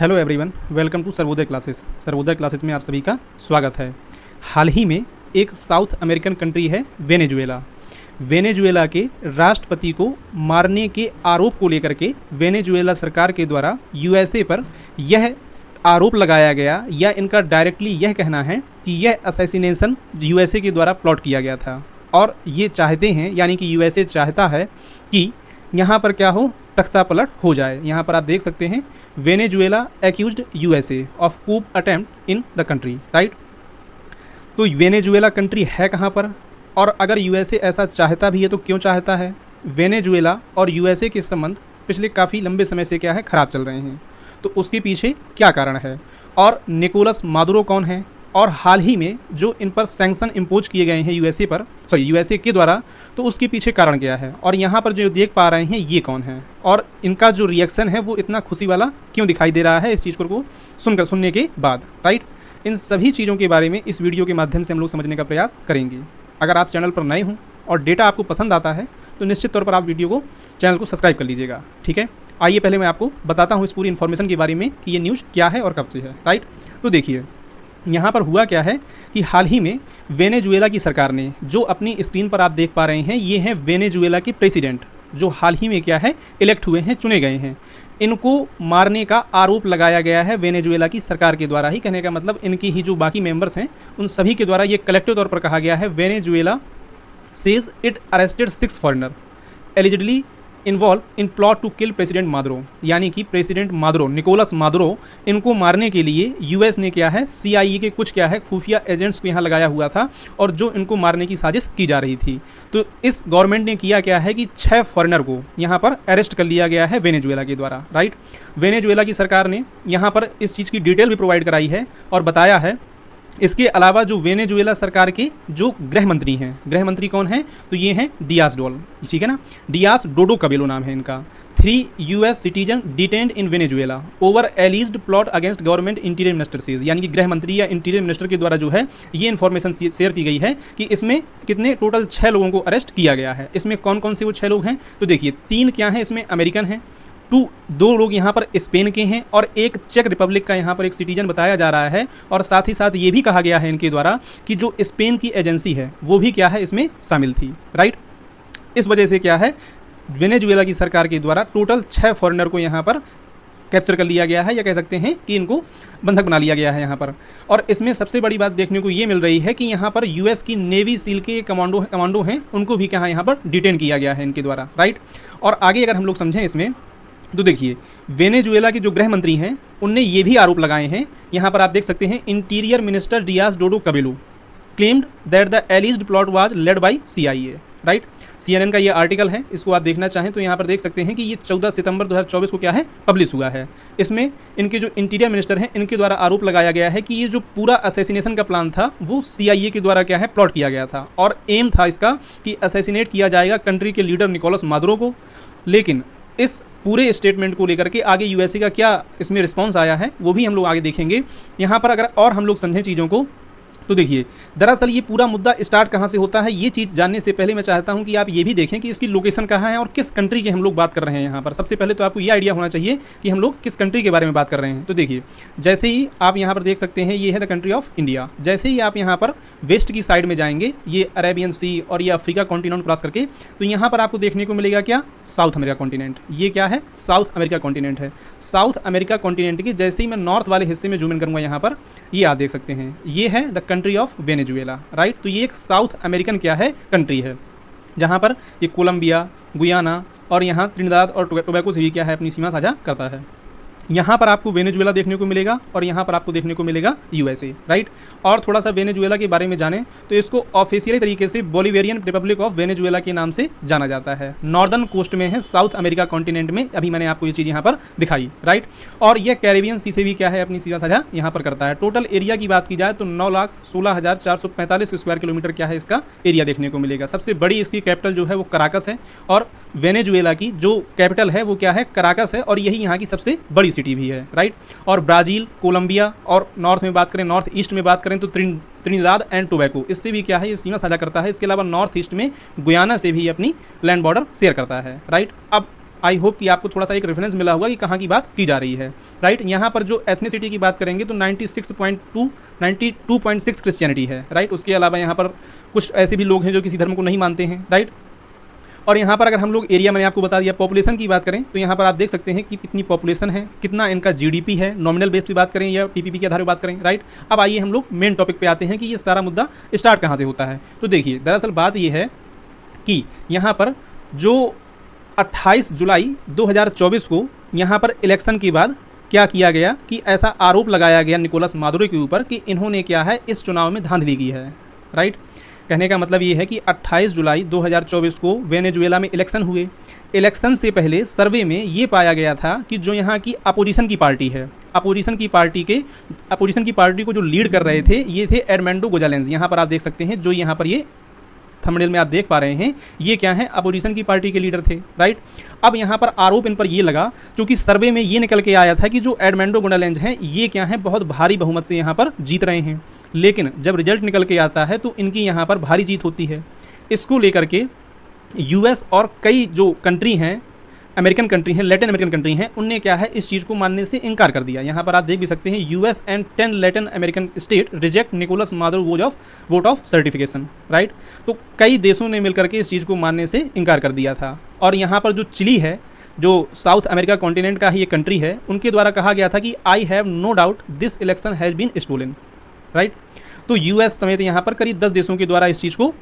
Hello everyone, welcome to Sarvodaya classes. Sarvodaya classes में आप सभी का स्वागत है। हाल ही में एक साउथ अमेरिकन कंट्री है वेनेजुएला। वेनेजुएला के राष्ट्रपति को मारने के आरोप को लेकर के वेनेजुएला सरकार के द्वारा यूएसए पर यह आरोप लगाया गया, या इनका डायरेक्टली यह कहना है कि यह असैसिनेशन यूएसए के द्वारा प्लॉट किया गया था। और ये चाहते हैं, यानी कि यूएसए चाहता है कि यहाँ पर क्या हो, तख्ता पलट हो जाए। यहाँ पर आप देख सकते हैं, Venezuela accused USA of coup attempt in the country, right. तो वेनेजुएला कंट्री है कहाँ पर, और अगर यूएसए ऐसा चाहता भी है तो क्यों चाहता है। वेनेजुएला और यूएसए के संबंध पिछले काफ़ी लंबे समय से क्या है, ख़राब चल रहे हैं। तो उसके पीछे क्या कारण है, और निकोलस मादुरो कौन है, और हाल ही में जो इन पर सैंक्शन इम्पोज किए गए हैं यूएसए के द्वारा, तो उसके पीछे कारण क्या है, और यहाँ पर जो देख पा रहे हैं ये कौन है, और इनका जो रिएक्शन है वो इतना खुशी वाला क्यों दिखाई दे रहा है इस चीज़ को सुनने के बाद, राइट। इन सभी चीज़ों के बारे में इस वीडियो के माध्यम से हम लोग समझने का प्रयास करेंगे। अगर आप चैनल पर नए हों और डेटा आपको पसंद आता है तो निश्चित तौर पर आप चैनल को सब्सक्राइब कर लीजिएगा, ठीक है। आइए पहले मैं आपको बताता हूँ इस पूरी इन्फॉर्मेशन के बारे में कि ये न्यूज़ क्या है और कब से है, राइट। तो देखिए, यहाँ पर हुआ क्या है कि हाल ही में वेनेजुएला की सरकार ने, जो अपनी स्क्रीन पर आप देख पा रहे हैं, ये हैं वेनेजुएला के प्रेसिडेंट, जो हाल ही में क्या है, इलेक्ट हुए हैं, चुने गए हैं। इनको मारने का आरोप लगाया गया है वेनेजुएला की सरकार के द्वारा ही। कहने का मतलब इनकी ही जो बाकी मेंबर्स हैं उन सभी के द्वारा ये कलेक्टिव तौर पर कहा गया है, Venezuela says it arrested 6 foreigner allegedly involved in plot to kill president Maduro. यानी कि प्रेसिडेंट मादुरो, निकोलस मादुरो, इनको मारने के लिए यूएस ने क्या है, सीआईए के कुछ क्या है खुफिया एजेंट्स को यहाँ लगाया हुआ था, और जो इनको मारने की साजिश की जा रही थी। तो इस गवर्नमेंट ने किया क्या है कि 6 फॉरेनर को यहाँ पर अरेस्ट कर लिया गया है वेनेजुएला के द्वारा, राइट। वेनेजुएला की सरकार ने यहाँ पर इस चीज़ की डिटेल भी प्रोवाइड कराई है और बताया है। इसके अलावा जो वेनेजुएला सरकार के जो गृह मंत्री हैं, गृह मंत्री कौन हैं, तो ये हैं डियास डोल, ठीक है ना, डियास डोडो कबेलो नाम है इनका। 3 यूएस सिटीजन डिटेन्ड इन Venezuela over एलिज्ड plot against government interior minister says. यानी कि गृह मंत्री या इंटीरियर मिनिस्टर के द्वारा जो है ये इन्फॉर्मेशन शेयर की गई है कि इसमें कितने टोटल 6 लोगों को अरेस्ट किया गया है। इसमें कौन कौन से वो 6 लोग हैं, तो देखिए 3 क्या हैं, इसमें अमेरिकन हैं, 2 लोग यहाँ पर स्पेन के हैं, और एक चेक रिपब्लिक का यहाँ पर एक सिटीजन बताया जा रहा है। और साथ ही साथ ये भी कहा गया है इनके द्वारा कि जो स्पेन की एजेंसी है वो भी क्या है, इसमें शामिल थी, राइट। इस वजह से क्या है, वेनेजुएला की सरकार के द्वारा टोटल 6 फॉरेनर को यहाँ पर कैप्चर कर लिया गया है, या कह सकते हैं कि इनको बंधक बना लिया गया है यहाँ पर। और इसमें सबसे बड़ी बात देखने को ये मिल रही है कि यहाँ पर यूएस की नेवी सील के कमांडो हैं, उनको भी क्या यहाँ पर डिटेन किया गया है इनके द्वारा, राइट। और आगे अगर हम लोग समझें इसमें, तो देखिए वेनेजुएला के जो गृह मंत्री हैं उनने ये भी आरोप लगाए हैं। यहाँ पर आप देख सकते हैं, interior minister Diosdado Cabello claimed that the alleged plot was led by CIA, right. CNN का ये आर्टिकल है, इसको आप देखना चाहें तो यहाँ पर देख सकते हैं कि ये 14 सितंबर 2024 को क्या है, पब्लिश हुआ है। इसमें इनके जो इंटीरियर मिनिस्टर हैं इनके द्वारा आरोप लगाया गया है कि ये जो पूरा असैसिनेशन का प्लान था वो सीआईए के द्वारा क्या है, प्लॉट किया गया था, और एम था इसका कि असैसिनेट किया जाएगा कंट्री के लीडर निकोलस मादुरो को। लेकिन इस पूरे स्टेटमेंट को लेकर के आगे यूएसए का क्या इसमें रिस्पांस आया है वो भी हम लोग आगे देखेंगे। यहाँ पर अगर और हम लोग समझें चीज़ों को, तो देखिए दरअसल ये पूरा मुद्दा स्टार्ट कहाँ से होता है, ये चीज़ जानने से पहले मैं चाहता हूँ कि आप ये भी देखें कि इसकी लोकेशन कहाँ है और किस कंट्री की हम लोग बात कर रहे हैं। यहाँ पर सबसे पहले तो आपको ये आइडिया होना चाहिए कि हम लोग किस कंट्री के बारे में बात कर रहे हैं। तो देखिए, जैसे ही आप यहाँ पर देख सकते हैं, ये है द कंट्री ऑफ इंडिया। जैसे ही आप यहाँ पर वेस्ट की साइड में जाएंगे, ये अरेबियन सी और ये अफ्रीका कॉन्टिनेंट क्रॉस करके, तो यहाँ पर आपको देखने को मिलेगा क्या, साउथ अमेरिका कॉन्टिनेंट। ये क्या है, साउथ अमेरिका कॉन्टिनेंट है। साउथ अमेरिका कॉन्टिनेंट के जैसे ही मैं नॉर्थ वाले हिस्से में जूम इन करूँगा, यहाँ पर ये आप देख सकते हैं, ये है the country of Venezuela, right. तो ये एक साउथ अमेरिकन क्या है, कंट्री है, जहाँ पर ये कोलंबिया, गुयाना और यहाँ त्रिनिदाद और टोबैको से भी क्या है, अपनी सीमा साझा करता है। यहाँ पर आपको वेनेजुएला देखने को मिलेगा और यहाँ पर आपको देखने को मिलेगा यूएसए, राइट। और थोड़ा सा वेनेजुएला के बारे में जानें तो इसको ऑफिशियली तरीके से बोलिवेरियन रिपब्लिक ऑफ वेनेजुएला के नाम से जाना जाता है। नॉर्दर्न कोस्ट में है, साउथ अमेरिका कॉन्टिनेंट में। अभी मैंने आपको ये चीज़ यहाँ पर दिखाई, राइट। और यह कैरेबियन सी से भी क्या है, अपनी सीमा साझा यहाँ पर करता है। टोटल एरिया की बात की जाए तो 9,16,445 स्क्वायर किलोमीटर क्या है, इसका एरिया देखने को मिलेगा। सबसे बड़ी इसकी कैपिटल जो है वो कराकस है, और वेनेजुएला की जो कैपिटल है वो क्या है, कराकस है, और यही यहाँ की सबसे बड़ी सिटी भी है, राइट। और ब्राज़ील, कोलंबिया, और नॉर्थ में बात करें, नॉर्थ ईस्ट में बात करें तो त्रिनिदाद एंड टोबैको, इससे भी क्या है, ये सीमा साझा करता है। इसके अलावा नॉर्थ ईस्ट में गुयाना से भी अपनी लैंड बॉर्डर शेयर करता है, राइट। अब आई होप कि आपको थोड़ा सा एक रेफरेंस मिला होगा कि कहाँ की बात की जा रही है, राइट। यहाँ पर जो एथनिसिटी की बात करेंगे तो 92.6 क्रिश्चियनिटी है, राइट। उसके अलावा यहाँ पर कुछ ऐसे भी लोग हैं जो किसी धर्म को नहीं मानते हैं, राइट। और यहाँ पर अगर हम लोग एरिया, मैंने आपको बता दिया, पॉपुलेशन की बात करें तो यहाँ पर आप देख सकते हैं कि कितनी पॉपुलेशन है, कितना इनका जीडीपी है, नॉमिनल बेस की बात करें या पीपीपी के आधार पर बात करें, राइट। अब आइए हम लोग मेन टॉपिक पे आते हैं कि ये सारा मुद्दा स्टार्ट कहाँ से होता है। तो देखिए, दरअसल बात ये है कि यहाँ पर जो 28 जुलाई 2024 को यहाँ पर इलेक्शन के बाद क्या किया गया कि ऐसा आरोप लगाया गया निकोलस मादुरो के ऊपर कि इन्होंने क्या है इस चुनाव में धांधली की है, राइट। कहने का मतलब ये है कि 28 जुलाई 2024 को वेनेजुएला में इलेक्शन हुए। इलेक्शन से पहले सर्वे में ये पाया गया था कि जो यहाँ की अपोजिशन की पार्टी है, अपोजिशन की पार्टी को जो लीड कर रहे थे ये थे एडमंडो गोजालेंस। यहाँ पर आप देख सकते हैं, जो यहाँ पर ये थंबनेल में आप देख पा रहे हैं, ये क्या है, अपोजिशन की पार्टी के लीडर थे, राइट। अब यहाँ पर आरोप इन पर ये लगा, क्योंकि सर्वे में ये निकल के आया था कि जो एडमंडो गोजालेंस हैं ये क्या है, बहुत भारी बहुमत से यहाँ पर जीत रहे हैं। लेकिन जब रिजल्ट निकल के आता है तो इनकी यहाँ पर भारी जीत होती है। इसको लेकर के यूएस और कई जो कंट्री हैं, अमेरिकन कंट्री हैं, लैटिन अमेरिकन कंट्री हैं, उनने क्या है इस चीज़ को मानने से इनकार कर दिया। यहाँ पर आप देख भी सकते हैं, US and 10 Latin American state reject Nicolas Maduro vote of certification, right. तो कई देशों ने मिलकर के इस चीज़ को मानने से इनकार कर दिया था। और यहाँ पर जो चिली है, जो साउथ अमेरिका कॉन्टिनेंट का ही ये कंट्री है, उनके द्वारा कहा गया था कि I have no doubt this election has been stolen, right. तो यूएस समेत यहाँ पर करीब 10 देशों के द्वारा इस चीज़ को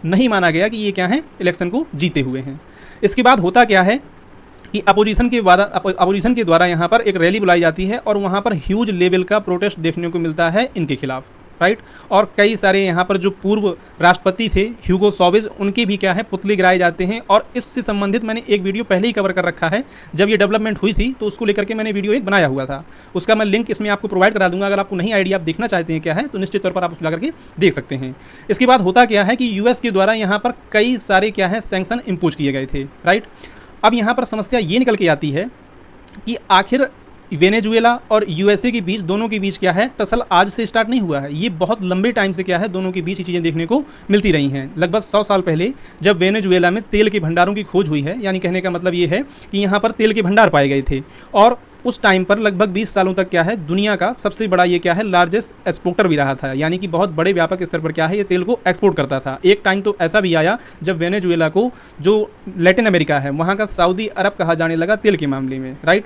नहीं माना गया कि ये क्या है, इलेक्शन को जीते हुए हैं। इसके बाद होता क्या है कि अपोजिशन के द्वारा यहाँ पर एक रैली बुलाई जाती है और वहाँ पर ह्यूज लेवल का प्रोटेस्ट देखने को मिलता है इनके खिलाफ, राइट। और कई सारे यहाँ पर जो पूर्व राष्ट्रपति थे ह्यूगो चैवेज, उनके भी क्या है पुतले गिराए जाते हैं। और इससे संबंधित मैंने एक वीडियो पहले ही कवर कर रखा है, जब ये डेवलपमेंट हुई थी तो उसको लेकर के मैंने वीडियो एक बनाया हुआ था, उसका मैं लिंक इसमें आपको प्रोवाइड करा दूंगा। अगर आपको नहीं आइडिया आप देखना चाहते हैं क्या है तो निश्चित तौर पर आप उसको ला करके देख सकते हैं। इसके बाद होता क्या है कि यूएस के द्वारा यहाँ पर कई सारे क्या है सैंक्शन इम्पोज किए गए थे, राइट। अब यहाँ पर समस्या ये निकल के आती है कि आखिर वेनेजुएला और यूएसए के बीच, दोनों के बीच क्या है, टसल आज से स्टार्ट नहीं हुआ है। ये बहुत लंबे टाइम से क्या है दोनों के बीच ये चीज़ें देखने को मिलती रही हैं। लगभग 100 साल पहले जब वेनेजुएला में तेल के भंडारों की खोज हुई है, यानी कहने का मतलब ये है कि यहाँ पर तेल के भंडार पाए गए थे, और उस टाइम पर लगभग 20 सालों तक क्या है दुनिया का सबसे बड़ा ये क्या है लार्जेस्ट एक्सपोर्टर भी रहा था, यानी कि बहुत बड़े व्यापक स्तर पर क्या है ये तेल को एक्सपोर्ट करता था। एक टाइम तो ऐसा भी आया जब वेनेजुएला को, जो लैटिन अमेरिका है, वहाँ का सऊदी अरब कहा जाने लगा तेल के मामले में, राइट।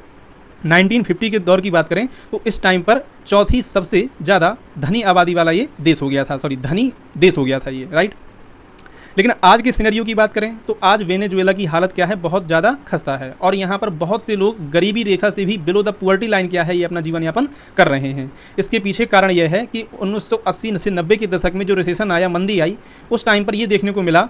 1950 के दौर की बात करें तो इस टाइम पर चौथी सबसे ज़्यादा धनी आबादी वाला ये देश हो गया था, धनी देश हो गया था ये, राइट। लेकिन आज के सिनेरियो की बात करें तो आज वेनेजुएला की हालत क्या है, बहुत ज़्यादा खस्ता है। और यहाँ पर बहुत से लोग गरीबी रेखा से भी बिलो द पुअर्टी लाइन क्या है ये अपना जीवन यापन कर रहे हैं। इसके पीछे कारण यह है कि 1980 से 90 के दशक में जो रिसेशन आया, मंदी आई, उस टाइम पर ये देखने को मिला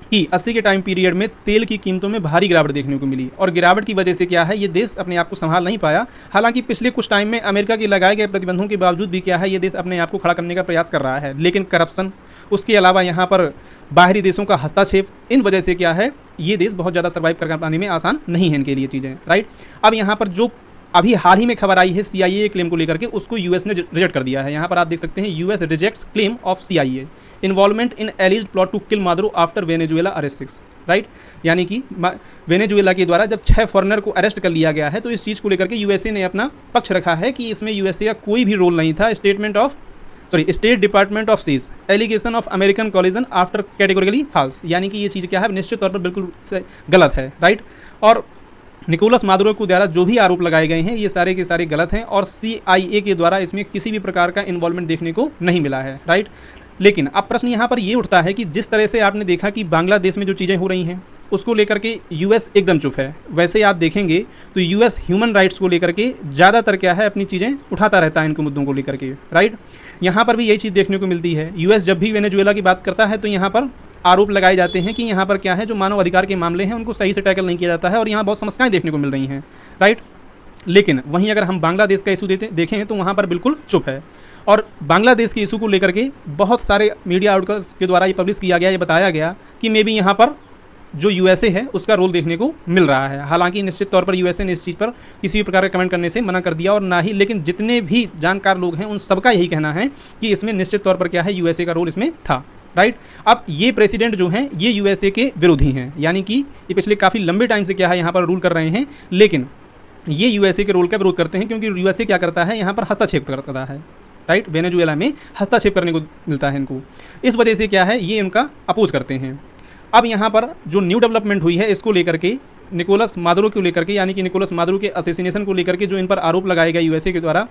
कि 80 के टाइम पीरियड में तेल की कीमतों में भारी गिरावट देखने को मिली। और गिरावट की वजह से क्या है ये देश अपने आप को संभाल नहीं पाया। हालांकि पिछले कुछ टाइम में अमेरिका के लगाए गए प्रतिबंधों के बावजूद भी क्या है ये देश अपने आप को खड़ा करने का प्रयास कर रहा है। लेकिन करप्शन, उसके अलावा यहाँ पर बाहरी देशों का हस्तक्षेप, इन वजह से क्या है ये देश बहुत ज़्यादा सर्वाइव कर पाने में आसान नहीं है इनके लिए चीज़ें, राइट। अब यहाँ पर जो अभी हाल ही में खबर आई है CIA क्लेम को लेकर के, उसको यूएस ने रिजेक्ट कर दिया है। यहाँ पर आप देख सकते हैं, US rejects claim of CIA involvement in alleged plot to kill Maduro after Venezuela arrest 6, right. यानी कि वेनेजुएला के द्वारा जब 6 फॉरेनर को अरेस्ट कर लिया गया है तो इस चीज़ को लेकर के यूएसए ने अपना पक्ष रखा है कि इसमें यूएसए का कोई भी रोल नहीं था। State department of sees allegation of American collusion after categorically false, यानी कि ये चीज़ क्या है निश्चित तौर पर बिल्कुल गलत है, राइट। और निकोलस मादुरो को द्वारा जो भी आरोप लगाए गए हैं ये सारे के सारे गलत हैं और CIA के द्वारा इसमें किसी भी प्रकार का इन्वॉल्वमेंट देखने को नहीं मिला है, राइट। लेकिन अब प्रश्न यहाँ पर ये उठता है कि जिस तरह से आपने देखा कि बांग्लादेश में जो चीज़ें हो रही हैं उसको लेकर के यूएस एकदम चुप है, वैसे आप देखेंगे तो यूएस ह्यूमन राइट्स को लेकर के ज़्यादातर क्या है अपनी चीज़ें उठाता रहता है इनको मुद्दों को लेकर के, राइट। यहाँ पर भी यही चीज़ देखने को मिलती है। यूएस जब भी वेनेजुएला की बात करता है तो यहाँ पर आरोप लगाए जाते हैं कि यहाँ पर क्या है जो मानव अधिकार के मामले हैं उनको सही से टैकल नहीं किया जाता है और यहाँ बहुत समस्याएं देखने को मिल रही हैं, राइट। लेकिन वहीं अगर हम बांग्लादेश का इशू देखें तो वहाँ पर बिल्कुल चुप है। और बांग्लादेश के इशू को लेकर के बहुत सारे मीडिया आउटलेट्स के द्वारा ये पब्लिश किया गया, ये बताया गया कि मे बी यहाँ पर जो यूएसए है उसका रोल देखने को मिल रहा है। हालांकि निश्चित तौर पर यूएसए ने इस चीज़ पर किसी भी प्रकार का कमेंट करने से मना कर दिया और ना ही, लेकिन जितने भी जानकार लोग हैं उन सबका यही कहना है कि इसमें निश्चित तौर पर क्या है यूएसए का रोल इसमें था, राइट। अब ये प्रेसिडेंट जो हैं ये यूएसए के विरोधी हैं, यानी कि ये पिछले काफ़ी लंबे टाइम से क्या है यहाँ पर रूल कर रहे हैं, लेकिन ये यूएसए के रूल का विरोध करते हैं क्योंकि यूएसए क्या करता है यहाँ पर हस्तक्षेप करता है, राइट। वेनेजुएला में हस्तक्षेप करने को मिलता है इनको, इस वजह से क्या है ये उनका अपोज करते हैं। अब यहाँ पर जो न्यू डेवलपमेंट हुई है इसको लेकर के, निकोलस मादुरो को लेकर के, यानी कि निकोलस मादुरो के असैसिनेशन को लेकर के जो इन पर आरोप लगाए गए यूएसए के द्वारा,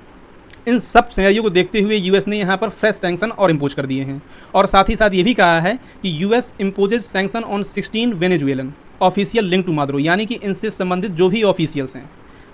इन सब सिनेरियो को देखते हुए यूएस ने यहाँ पर फ्रेश सैंक्शन और इम्पोज कर दिए हैं। और साथ ही साथ ये भी कहा है कि US imposes sanction on 16 Venezuelan official link to Maduro, यानी कि इनसे संबंधित जो भी ऑफिशियल्स हैं,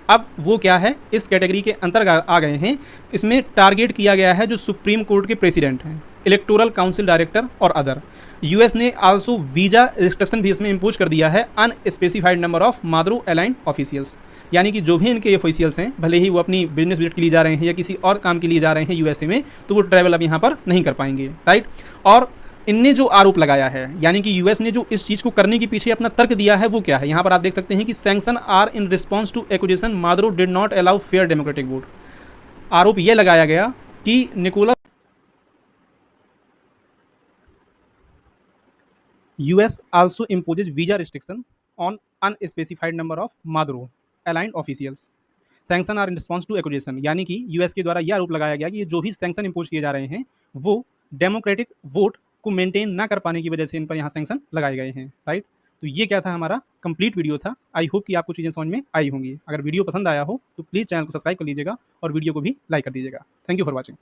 अब वो क्या है इस कैटेगरी के अंतर्गत आ गए हैं। इसमें टारगेट किया गया है जो सुप्रीम कोर्ट के प्रेसिडेंट हैं, इलेक्टोरल काउंसिल डायरेक्टर और अदर। यूएस ने आल्सो वीज़ा रिस्ट्रिक्शन भी इसमें इम्पोज कर दिया है unspecified number of Maduro aligned officials, यानी कि जो भी इनके ऑफिशियल्स हैं, भले ही वो अपनी बिजनेस विजिट के लिए जा रहे हैं या किसी और काम के लिए जा रहे हैं यूएसए में, तो वो ट्रैवल अब यहाँ पर नहीं कर पाएंगे, राइट। और इनने जो आरोप लगाया है, यानी कि यूएस ने जो इस चीज़ को करने के पीछे अपना तर्क दिया है वो क्या है, यहाँ पर आप देख सकते हैं कि sanction are in response to accusation Maduro did not allow fair democratic vote. आरोप यह लगाया गया कि Nicolas US also imposes visa restriction on unspecified number of Maduro aligned officials, sanction are in response to accusation, यानी कि US के द्वारा यह आरोप लगाया गया कि ये जो भी सैंक्शन इम्पोज किए जा रहे हैं वो डेमोक्रेटिक वोट को मेंटेन ना कर पाने की वजह से इन पर यहाँ सैंक्शन लगाए गए हैं, राइट। तो ये क्या था, हमारा कंप्लीट वीडियो था। आई होप कि आपको चीज़ें समझ में आई होंगी। अगर वीडियो पसंद आया हो तो प्लीज़ चैनल को सब्सक्राइब कर लीजिएगा और वीडियो को भी लाइक कर दीजिएगा। Thank you for watching.